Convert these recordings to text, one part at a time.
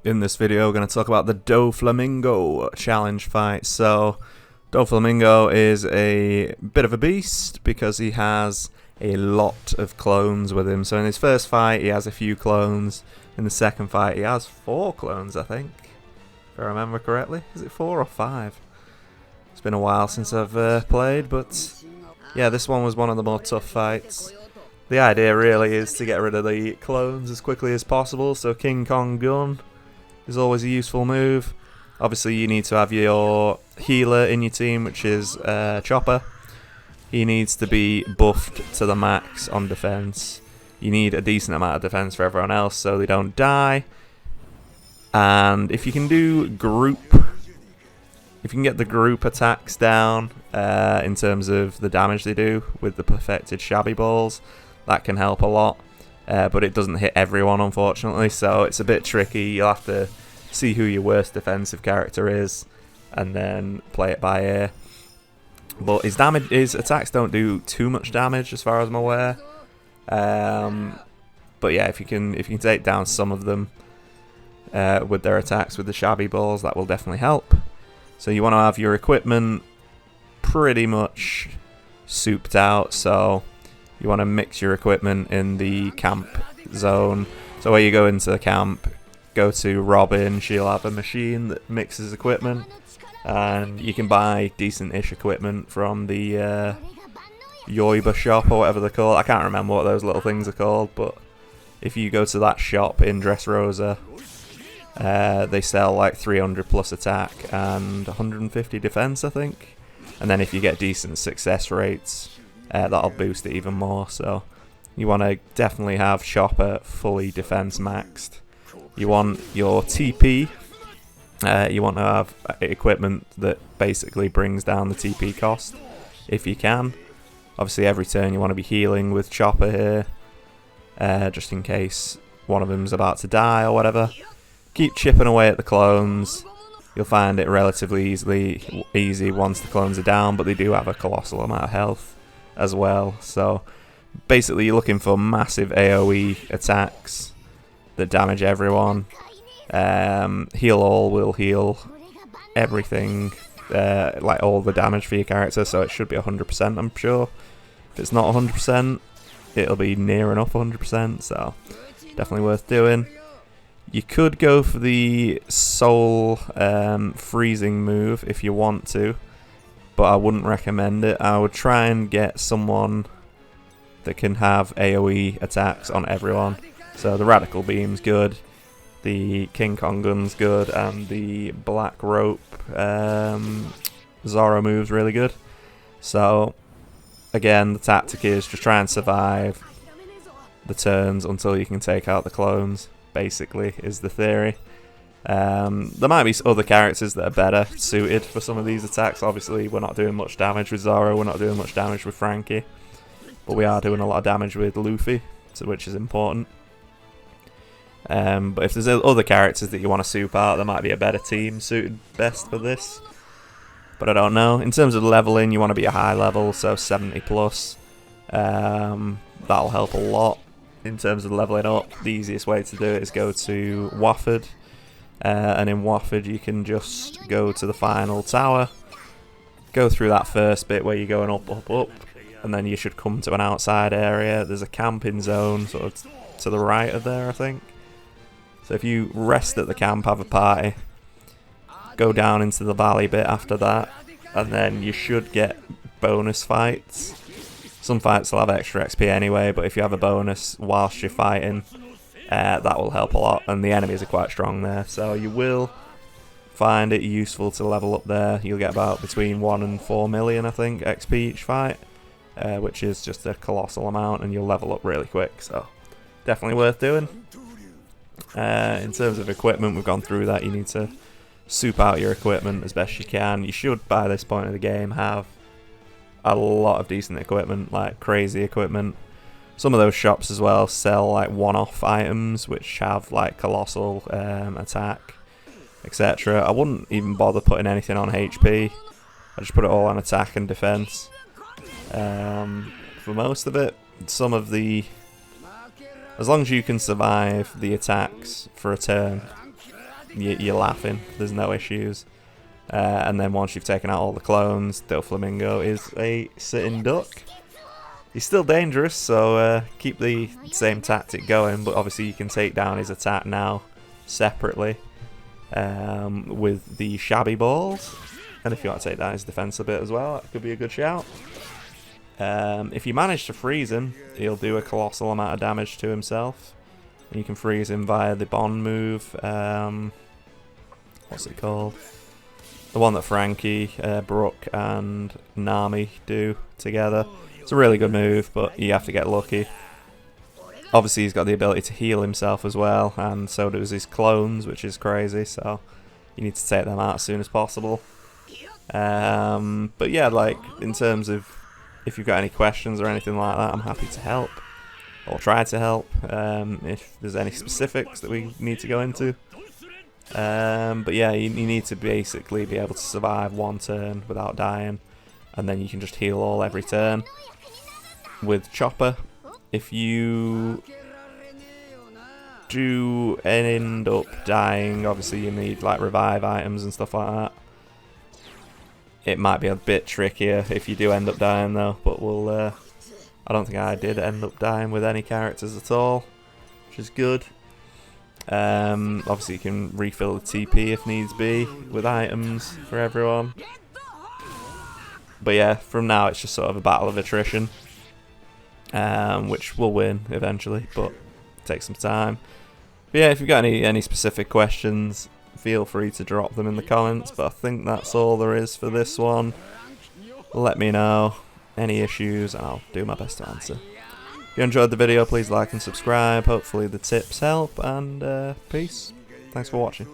In this video, we're going to talk about the Doflamingo challenge fight. So, Doflamingo is a bit of a beast because he has a lot of clones with him. So in his first fight, he has a few clones. In the second fight, he has 4 clones, I think. If I remember correctly. Is it 4 or 5? It's been a while since I've played, but yeah, this one was one of the more tough fights. The idea really is to get rid of the clones as quickly as possible. So King Kong Gun is always a useful move. Obviously you need to have your healer in your team, which is Chopper. He needs to be buffed to the max on defense. You need a decent amount of defense for everyone else so they don't die. And if you can do group, if you can get the group attacks down in terms of the damage they do with the perfected shabby balls, that can help a lot. But it doesn't hit everyone, unfortunately, so it's a bit tricky. You'll have to see who your worst defensive character is and then play it by ear. But his attacks don't do too much damage as far as I'm aware. But yeah, if you can take down some of them with their attacks with the shabby balls, that will definitely help. So you want to have your equipment pretty much souped out, so you want to mix your equipment in the camp zone. So where you go into the camp, go to Robin, she'll have a machine that mixes equipment, and you can buy decent-ish equipment from the Yoiba shop or whatever they're called. I can't remember what those little things are called, but if you go to that shop in Dressrosa, they sell like 300 plus attack and 150 defense, I think. And then if you get decent success rates, that'll boost it even more. So you want to definitely have Chopper fully defense maxed. You want your TP. You want to have equipment that basically brings down the TP cost if you can. Obviously every turn you want to be healing with Chopper here, just in case one of them's about to die or whatever. Keep chipping away at the clones. You'll find it relatively easy once the clones are down, but they do have a colossal amount of health as well. So basically you're looking for massive AoE attacks that damage everyone. Heal all will heal everything, like all the damage for your character, so it should be 100%, I'm sure. If it's not 100%, it'll be near enough 100%, so definitely worth doing. You could go for the soul freezing move if you want to, but I wouldn't recommend it. I would try and get someone that can have AoE attacks on everyone. So the Radical Beam's good, the King Kong Gun's good, and the Black Rope Zorro move's really good. So again, the tactic is just try and survive the turns until you can take out the clones, basically, is the theory. There might be other characters that are better suited for some of these attacks. Obviously, we're not doing much damage with Zorro, we're not doing much damage with Frankie, but we are doing a lot of damage with Luffy, which is important. But if there's other characters that you want to soup out, there might be a better team suited best for this. But I don't know. In terms of leveling, you want to be a high level, so 70 plus. That'll help a lot. In terms of leveling up, the easiest way to do it is go to Wofford. And in Wofford you can just go to the final tower. Go through that first bit where you're going up, up, up. And then you should come to an outside area. There's a camping zone sort of to the right of there, I think. So if you rest at the camp, have a party, go down into the valley bit after that, and then you should get bonus fights. Some fights will have extra XP anyway, but if you have a bonus whilst you're fighting, that will help a lot, and the enemies are quite strong there, so you will find it useful to level up there. You'll get about between 1 and 4 million, I think, XP each fight, which is just a colossal amount, and you'll level up really quick, so definitely worth doing. In terms of equipment, we've gone through that. You need to soup out your equipment as best you can. You should, by this point of the game, have a lot of decent equipment, like crazy equipment. Some of those shops as well sell like one-off items which have like colossal attack, etc. I wouldn't even bother putting anything on HP. I just put it all on attack and defense for most of it. Some of the As long as you can survive the attacks for a turn, you're laughing. There's no issues. And then once you've taken out all the clones, Doflamingo is a sitting duck. He's still dangerous, so keep the same tactic going, but obviously you can take down his attack now separately with the shabby balls. And if you want to take down his defense a bit as well, that could be a good shout. If you manage to freeze him, he'll do a colossal amount of damage to himself. And you can freeze him via the bond move. What's it called? The one that Frankie, Brooke and Nami do together. It's a really good move, but you have to get lucky. Obviously he's got the ability to heal himself as well, and so does his clones, which is crazy, so you need to take them out as soon as possible. But yeah, like, in terms of if you've got any questions or anything like that, I'm happy to help. Or try to help, if there's any specifics that we need to go into. But yeah, you need to basically be able to survive one turn without dying, and then you can just heal all every turn. With Chopper, if you do end up dying, obviously you need like revive items and stuff like that. It might be a bit trickier if you do end up dying though, but we'll I don't think I did end up dying with any characters at all, which is good. Obviously you can refill the TP if needs be with items for everyone. But yeah, from now it's just sort of a battle of attrition, which we'll win eventually, but take some time. But yeah, if you've got any specific questions, feel free to drop them in the comments, but I think that's all there is for this one. Let me know any issues and I'll do my best to answer. If you enjoyed the video, please like and subscribe. Hopefully the tips help, and peace. Thanks for watching.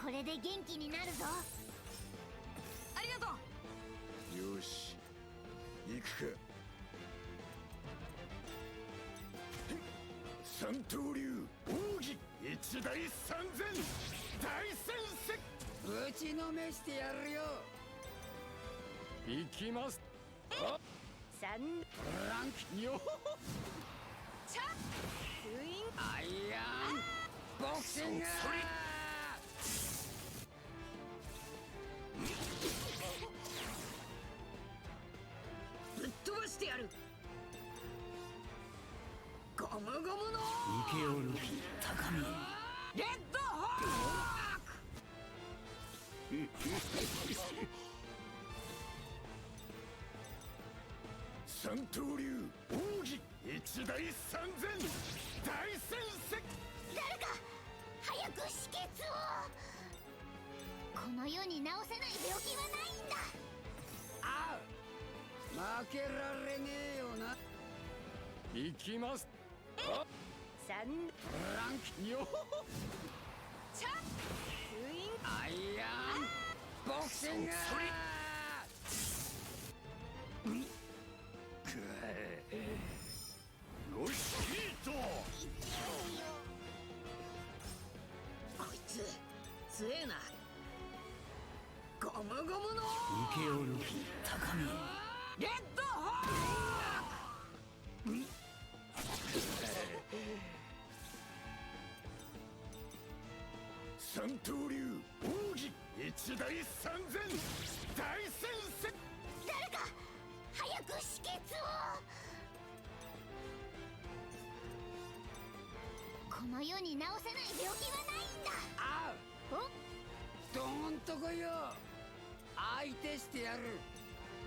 これで元気になるぞ。ありがとう。よし、行くか。三刀流奥義一大三千大戦績ぶちのめしてやるよ。行きます。三ランクよ。チャッスインアイアンボクシング。ぶっ飛ばしてやる。ゴムゴムのイケオル高みレッドホーク三刀流奥義一大三千大戦績。誰か早く止血を。この世に治せない病気はないんだ。ああ、負けられねえよな。行きます。三ランクよ。チャッスインアイアンボクシング。ロシート。こいつ強えな。ゴムゴムのイケオル高みレッドホーク。三刀流奥義一大三千大戦績。誰か早く止血を。この世に治せない病気はないんだ。あおどーんとこいよ。相手してやる。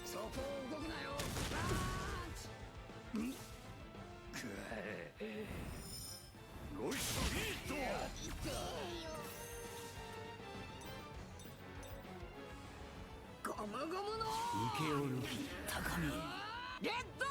そこを動くなよ。パンチ。よしヒート。やった。ゴムゴムの請け負う高みレッド